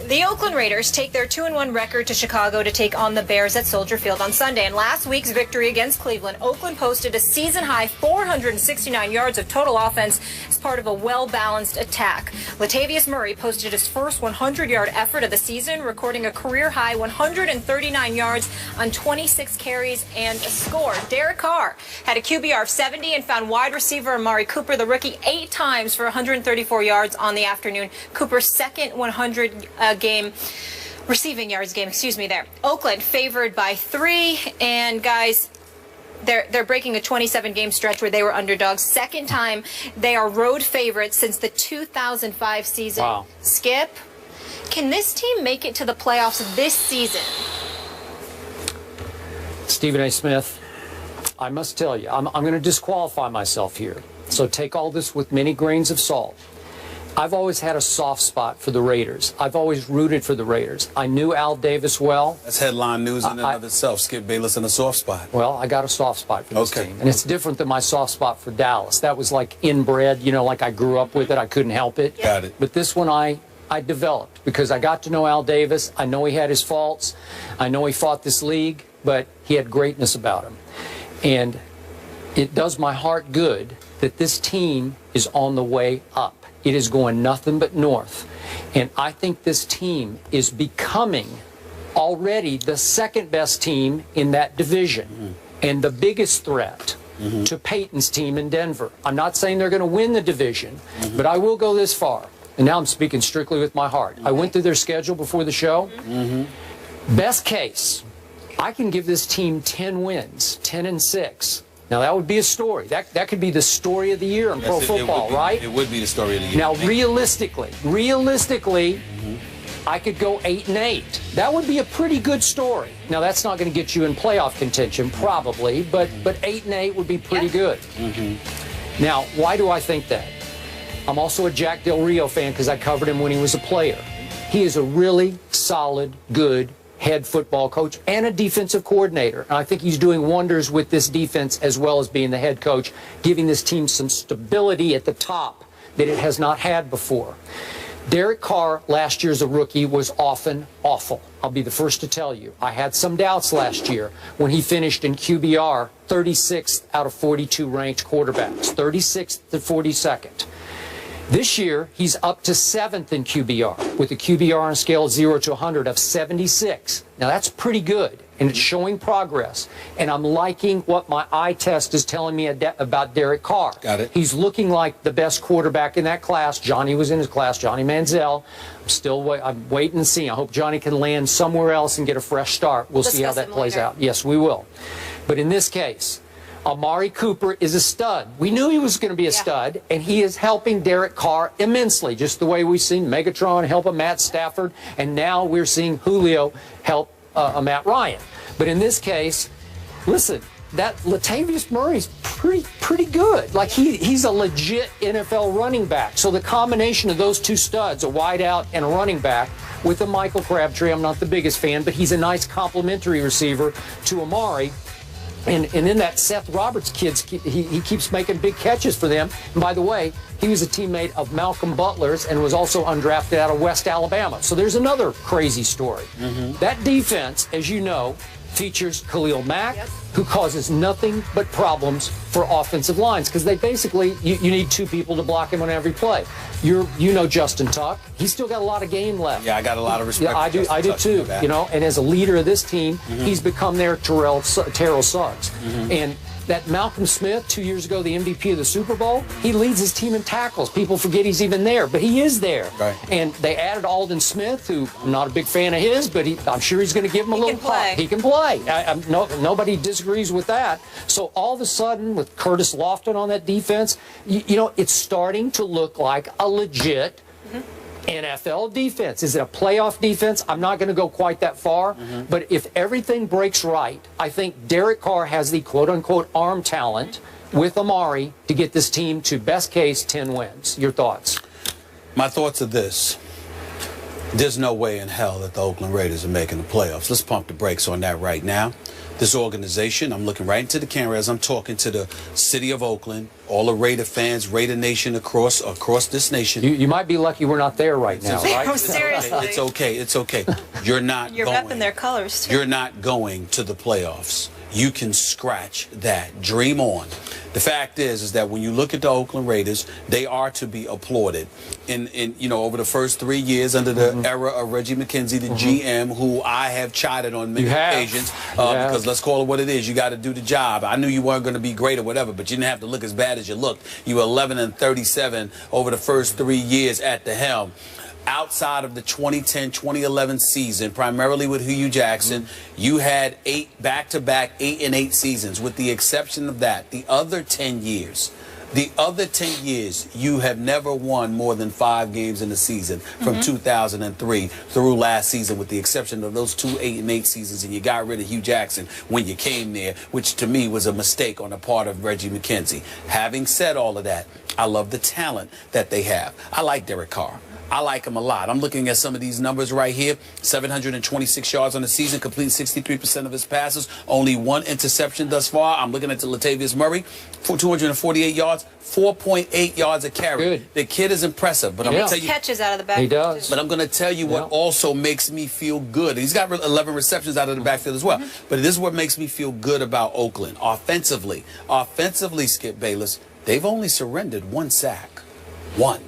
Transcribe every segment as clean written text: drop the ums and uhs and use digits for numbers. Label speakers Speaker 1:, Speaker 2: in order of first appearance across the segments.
Speaker 1: The Oakland Raiders take their 2-1 record to Chicago to take on the Bears at Soldier Field on Sunday. In last week's victory against Cleveland, Oakland posted a season-high 469 yards of total offense as part of a well-balanced attack. Latavius Murray posted his first 100-yard effort of the season, recording a career-high 139 yards on 26 carries and a score. Derek Carr had a QBR of 70 and found wide receiver Amari Cooper, the rookie, 8 times for 134 yards on the afternoon. Cooper's second 100 receiving yards game, there. Oakland favored by 3, and guys, they're breaking a 27-game stretch where they were underdogs. Second time they are road favorites since the 2005 season.
Speaker 2: Wow.
Speaker 1: Skip, can this team make it to the playoffs this season?
Speaker 2: Stephen A. Smith, I must tell you, I'm going to disqualify myself here. So take all this with many grains of salt. I've always had a soft spot for the Raiders. I've always rooted for the Raiders. I knew Al Davis well.
Speaker 3: That's headline news in and of itself. Skip Bayless in a soft spot.
Speaker 2: Well, I got a soft spot for this team. And it's different than my soft spot for Dallas. That was like inbred, you know, like I grew up with it. I couldn't help it.
Speaker 3: Got it.
Speaker 2: But this one I developed because I got to know Al Davis. I know he had his faults. I know he fought this league, but he had greatness about him. And it does my heart good that this team is on the way up. It is going nothing but north. And I think this team is becoming already the second best team in that division and the biggest threat to Peyton's team in Denver. I'm not saying they're going to win the division, but I will go this far. And now I'm speaking strictly with my heart. I went through their schedule before the show. Best case, I can give this team 10 wins, 10-6. Now, that would be a story. That could be the story of the year in pro football, right?
Speaker 3: It would be the story of the year.
Speaker 2: Now, realistically, I could go 8-8. That would be a pretty good story. Now, that's not going to get you in playoff contention, probably, but 8-8 would be pretty good. Now, why do I think that? I'm also a Jack Del Rio fan because I covered him when he was a player. He is a really solid, good head football coach and a defensive coordinator. And I think he's doing wonders with this defense as well as being the head coach, giving this team some stability at the top that it has not had before. Derek Carr last year as a rookie was often awful. I'll be the first to tell you. I had some doubts last year when he finished in QBR 36th out of 42 ranked quarterbacks, 36th to 42nd. This year, he's up to 7th in QBR, with a QBR on a scale of 0 to 100 of 76. Now, that's pretty good, and it's showing progress. And I'm liking what my eye test is telling me about Derek Carr.
Speaker 3: Got it.
Speaker 2: He's looking like the best quarterback in that class. Johnny was in his class, Johnny Manziel. I'm waiting to see. I hope Johnny can land somewhere else and get a fresh start. We'll see how that plays out. Yes, we will. But in this case, Amari Cooper is a stud. We knew he was going to be a stud, and he is helping Derek Carr immensely, just the way we've seen Megatron help a Matt Stafford, and now we're seeing Julio help a Matt Ryan. But in this case, listen, that Latavius Murray's pretty good. Like, he's a legit NFL running back. So the combination of those two studs, a wideout and a running back, with a Michael Crabtree, I'm not the biggest fan, but he's a nice complementary receiver to Amari. And in that Seth Roberts kids, he keeps making big catches for them. And by the way, he was a teammate of Malcolm Butler's and was also undrafted out of West Alabama. So there's another crazy story. That defense, as you know, features Khalil Mack, who causes nothing but problems for offensive lines because they basically, you need 2 people to block him on every play. You know Justin Tuck. He's still got a lot of game left.
Speaker 3: Yeah, I got a lot of respect.
Speaker 2: Yeah, I do too. You know, and as a leader of this team, he's become their Terrell Suggs. And that Malcolm Smith, 2 years ago, the MVP of the Super Bowl, he leads his team in tackles. People forget he's even there, but he is there.
Speaker 3: Right.
Speaker 2: And they added Aldon Smith, who I'm not a big fan of his, but I'm sure he's going to give him a little pop. He can play. Nobody disagrees with that. So all of a sudden, with Curtis Lofton on that defense, you know, it's starting to look like a legit NFL defense. Is it a playoff defense? I'm not going to go quite that far, but if everything breaks right, I think Derek Carr has the quote-unquote arm talent with Amari to get this team to, best case, 10 wins. Your thoughts?
Speaker 3: My thoughts are this. There's no way in hell that the Oakland Raiders are making the playoffs. Let's pump the brakes on that right now. This organization, I'm looking right into the camera as I'm talking to the city of Oakland, all the Raider fans, Raider Nation across this nation.
Speaker 2: You might be lucky we're not there right now, right?
Speaker 1: Seriously.
Speaker 3: It's okay. It's okay. You're
Speaker 1: repping their colors, too.
Speaker 3: You're not going to the playoffs. You can scratch that. Dream on. The fact is that when you look at the Oakland Raiders, they are to be applauded. In over the first 3 years under the era of Reggie McKenzie, the GM, who I have chided on many occasions because let's call it what it is. You got to do the job. I knew you weren't going to be great or whatever, but you didn't have to look as bad as you looked. You were 11-37 over the first 3 years at the helm. Outside of the 2010-2011 season, primarily with Hugh Jackson, you had back-to-back 8-8 seasons. With the exception of that, the other 10 years, you have never won more than 5 games in the season from 2003 through last season, with the exception of those 2 8-8 seasons, and you got rid of Hugh Jackson when you came there, which to me was a mistake on the part of Reggie McKenzie. Having said all of that, I love the talent that they have. I like Derek Carr. I like him a lot. I'm looking at some of these numbers right here. 726 yards on the season, completing 63% of his passes. Only 1 interception thus far. I'm looking at the Latavius Murray for 248 yards, 4.8 yards a carry.
Speaker 2: Good.
Speaker 3: The kid is impressive, but I'm going to tell you,
Speaker 1: catches out of the backfield.
Speaker 2: He does.
Speaker 3: But I'm going to tell you what also makes me feel good. He's got 11 receptions out of the backfield as well. But this is what makes me feel good about Oakland. Offensively, Skip Bayless, they've only surrendered 1 sack. 1.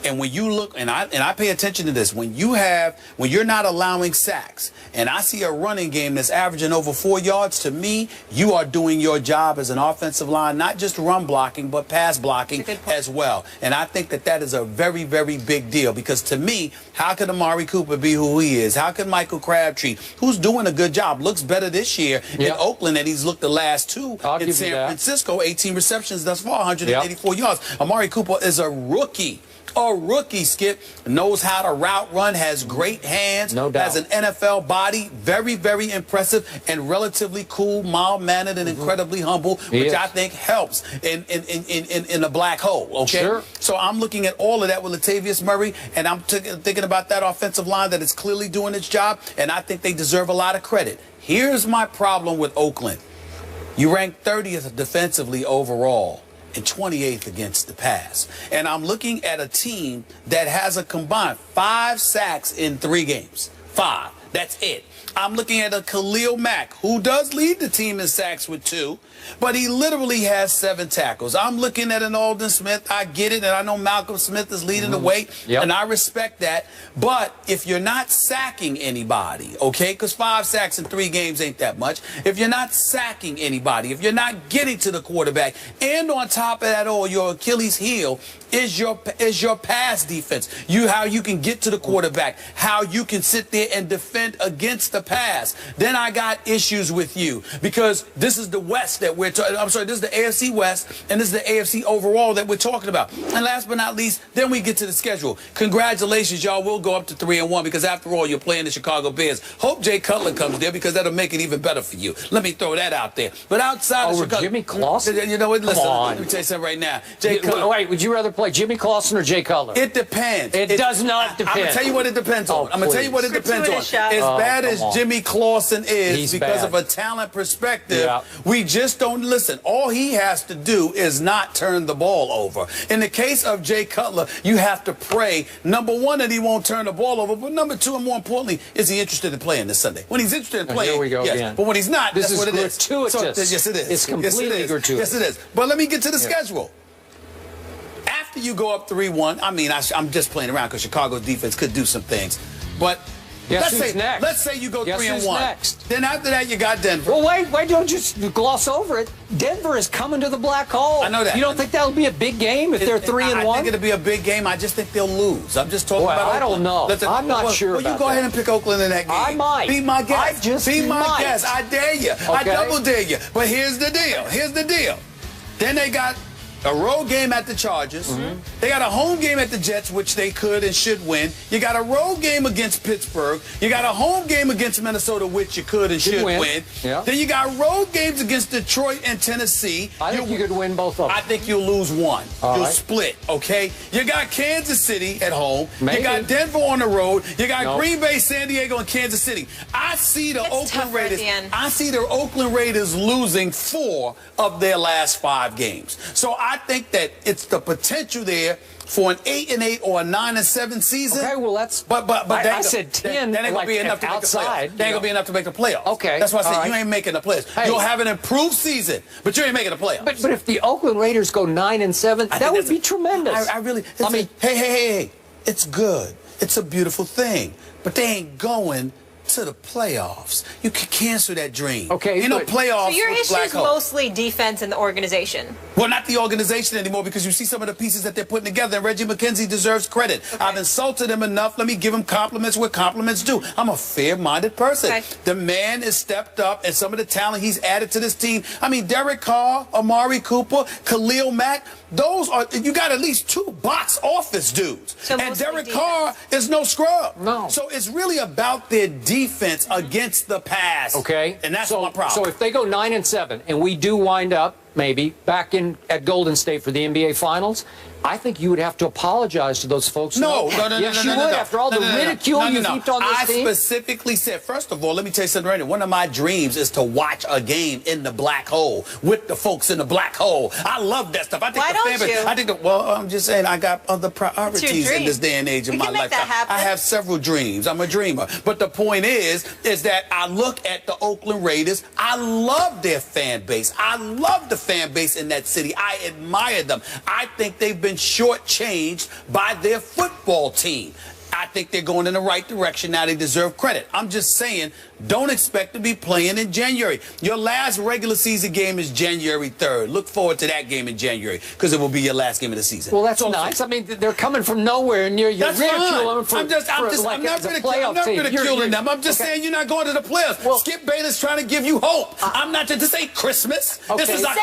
Speaker 3: And when you look, and I pay attention to this, when you're not allowing sacks, and I see a running game that's averaging over 4 yards, to me, you are doing your job as an offensive line, not just run blocking, but pass blocking as well. And I think that is a very, very big deal, because to me, how could Amari Cooper be who he is? How could Michael Crabtree, who's doing a good job, looks better this year in Oakland than he's looked the last 2 in San Francisco, 18 receptions thus far, 184 yards. Amari Cooper is a rookie. Skip, knows how to route run, has great hands,
Speaker 2: no doubt.
Speaker 3: Has an NFL body, very, very impressive, and relatively cool, mild-mannered, and incredibly humble, which I think helps in the black hole, okay?
Speaker 2: Sure.
Speaker 3: So I'm looking at all of that with Latavius Murray, and I'm thinking about that offensive line that is clearly doing its job, and I think they deserve a lot of credit. Here's my problem with Oakland. You rank 30th defensively overall and 28th against the pass. And I'm looking at a team that has a combined 5 sacks in 3 games. 5. That's it. I'm looking at a Khalil Mack, who does lead the team in sacks with 2, but he literally has 7 tackles. I'm looking at an Aldon Smith. I get it, and I know Malcolm Smith is leading the way, and I respect that. But if you're not sacking anybody, okay, because 5 sacks in 3 games ain't that much. If you're not sacking anybody, if you're not getting to the quarterback, and on top of that all, your Achilles heel is your pass defense. How you can get to the quarterback, how you can sit there and defend against the pass. Then I got issues with you, because this is the West that we're talking. I'm sorry, this is the AFC West, and this is the AFC overall that we're talking about. And last but not least, then we get to the schedule. Congratulations, y'all will go up to 3-1, because after all, you're playing the Chicago Bears. Hope Jay Cutler comes there, because that'll make it even better for you. Let me throw that out there. But outside of Chicago,
Speaker 2: Jimmy Clausen?
Speaker 3: You know what? Listen, let me tell you something right now. Jay Cutler.
Speaker 2: Wait, would you rather play Jimmy Clausen or Jay Cutler?
Speaker 3: It depends.
Speaker 2: It does not depend.
Speaker 3: I'm going to tell you what it depends on. I'm going to tell you what it depends on. As bad as Jimmy Clausen is, because of a talent perspective, we just don't listen. All he has to do is not turn the ball over. In the case of Jay Cutler, you have to pray, number 1, that he won't turn the ball over, but number 2, and more importantly, is he interested in playing this Sunday? When he's interested in playing,
Speaker 2: here we go again.
Speaker 3: But when he's not,
Speaker 2: this
Speaker 3: that's what it is.
Speaker 2: Gratuitous.
Speaker 3: So, yes, it is.
Speaker 2: It's completely gratuitous.
Speaker 3: Yes, it is. But let me get to the schedule. After you go up 3-1, I mean, I'm just playing around, because Chicago's defense could do some things, but let's say you go 3-1.
Speaker 2: Next?
Speaker 3: Then after that, you got Denver.
Speaker 2: Well, wait, don't just gloss over it. Denver is coming to the black hole.
Speaker 3: I know that.
Speaker 2: You don't think that'll be a big game if they're 3-1?
Speaker 3: I think it'll be a big game. I just think they'll lose. I'm just talking about Oakland.
Speaker 2: I don't know. I'm not sure about
Speaker 3: you go ahead and pick Oakland in that game.
Speaker 2: I might.
Speaker 3: Be my guest.
Speaker 2: Be
Speaker 3: my guest. I dare you.
Speaker 2: Okay.
Speaker 3: I double dare you. But here's the deal. Then they got a road game at the Chargers. They got a home game at the Jets, which they could and should win. You got a road game against Pittsburgh. You got a home game against Minnesota, which you could and should win.
Speaker 2: Yeah.
Speaker 3: Then you got road games against Detroit and Tennessee.
Speaker 2: I think you could win both of them.
Speaker 3: I think you'll lose one.
Speaker 2: All
Speaker 3: You'll
Speaker 2: right.
Speaker 3: split, okay? You got Kansas City at home.
Speaker 2: Maybe.
Speaker 3: You got Denver on the road. You got Green Bay, San Diego, and Kansas City. I see the Oakland Raiders. I see the Oakland Raiders losing 4 of their last 5 games. So I think that it's the potential there for an 8-8 or a 9-7 season.
Speaker 2: Okay, well that's.
Speaker 3: But
Speaker 2: I said 10.
Speaker 3: That ain't gonna be enough to make the playoffs. That ain't gonna be enough to make the playoffs.
Speaker 2: Okay,
Speaker 3: that's why I said
Speaker 2: right.
Speaker 3: you ain't making the playoffs.
Speaker 2: Hey.
Speaker 3: You'll have an improved season, but you ain't making the playoffs.
Speaker 2: But if the Oakland Raiders go 9-7, that would be tremendous.
Speaker 3: I really.
Speaker 2: I mean,
Speaker 3: hey, it's good. It's a beautiful thing, but they ain't going to the playoffs. You can cancel that dream.
Speaker 2: Okay,
Speaker 3: you know, playoffs.
Speaker 1: So your
Speaker 3: with
Speaker 1: issue
Speaker 3: black
Speaker 1: is
Speaker 3: hole.
Speaker 1: mostly defense in the organization.
Speaker 3: Well, not the organization anymore, because you see some of the pieces that they're putting together, and Reggie McKenzie deserves credit. Okay. I've insulted him enough. Let me give him compliments where compliments due. I'm a fair-minded person.
Speaker 1: Okay.
Speaker 3: The man has stepped up, and some of the talent he's added to this team. I mean, Derek Carr, Amari Cooper, Khalil Mack, those are, you got at least 2 box office dudes.
Speaker 1: So
Speaker 3: and Derek Carr is no scrub.
Speaker 2: No.
Speaker 3: So it's really about their defense against the pass.
Speaker 2: Okay.
Speaker 3: And that's my problem.
Speaker 2: So if they go 9-7 and we do wind up maybe back at Golden State for the NBA Finals, I think you would have to apologize to those folks.
Speaker 3: No.
Speaker 2: Yes, you would. After all the ridicule you've heaped on this team.
Speaker 3: I specifically said, first of all, let me tell you something right now. One of my dreams is to watch a game in the black hole with the folks in the black hole. I love that stuff. I think
Speaker 1: Why don't you?
Speaker 3: I think I'm just saying I got other priorities in this day and age of my life. I have several dreams. I'm a dreamer. But the point is that I look at the Oakland Raiders. I love their fan base. I love the fan base in that city. I admire them. I think they've been shortchanged by their football team. I think they're going in the right direction now. They deserve credit. I'm just saying, don't expect to be playing in January. Your last regular season game is January 3rd. Look forward to that game in January, because it will be your last game of the season.
Speaker 2: Well, that's nice. I mean, they're coming from nowhere near you.
Speaker 3: That's
Speaker 2: ridiculing
Speaker 3: fine. I'm not ridiculing them. I'm just saying you're not going to the playoffs. Well, Skip Bayless trying to give you hope. I'm not. This ain't Christmas.
Speaker 2: Okay.
Speaker 3: This is October.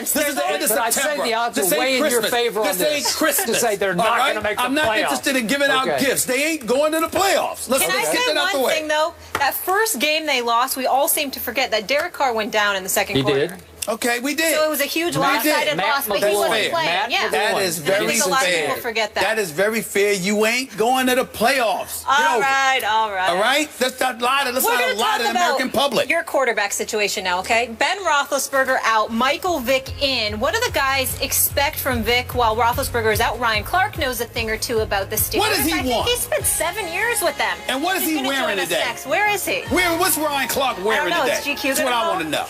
Speaker 1: This
Speaker 3: is the end of September.
Speaker 2: I'd say the odds are way in your favor on this.
Speaker 3: This ain't Christmas.
Speaker 2: To say they're not going to make the playoffs.
Speaker 3: I'm not interested in giving out gifts. They ain't going to the playoffs. Let's
Speaker 1: Can I
Speaker 3: get
Speaker 1: say
Speaker 3: that out the
Speaker 1: one
Speaker 3: way.
Speaker 1: thing, though? That first game they lost, we all seem to forget that Derek Carr went down in the second quarter.
Speaker 2: Did.
Speaker 3: Okay, we did.
Speaker 1: So it was a huge lopsided loss, but he wasn't playing. Yeah.
Speaker 3: That is very
Speaker 1: I think a lot of
Speaker 3: fair.
Speaker 1: people forget that.
Speaker 3: That is very fair. You ain't going to the playoffs.
Speaker 1: All right.
Speaker 3: All right? Let's not lie to the American public.
Speaker 1: Your quarterback situation now, okay? Ben Roethlisberger out, Michael Vick in. What do the guys expect from Vick while Roethlisberger is out? Ryan Clark knows a thing or two about the Steelers.
Speaker 3: What does he want?
Speaker 1: I think he spent 7 years with them.
Speaker 3: And what is he wearing today?
Speaker 1: Where is he?
Speaker 3: What's Ryan Clark wearing today?
Speaker 1: I don't know. Is GQ
Speaker 3: That's what I want to know.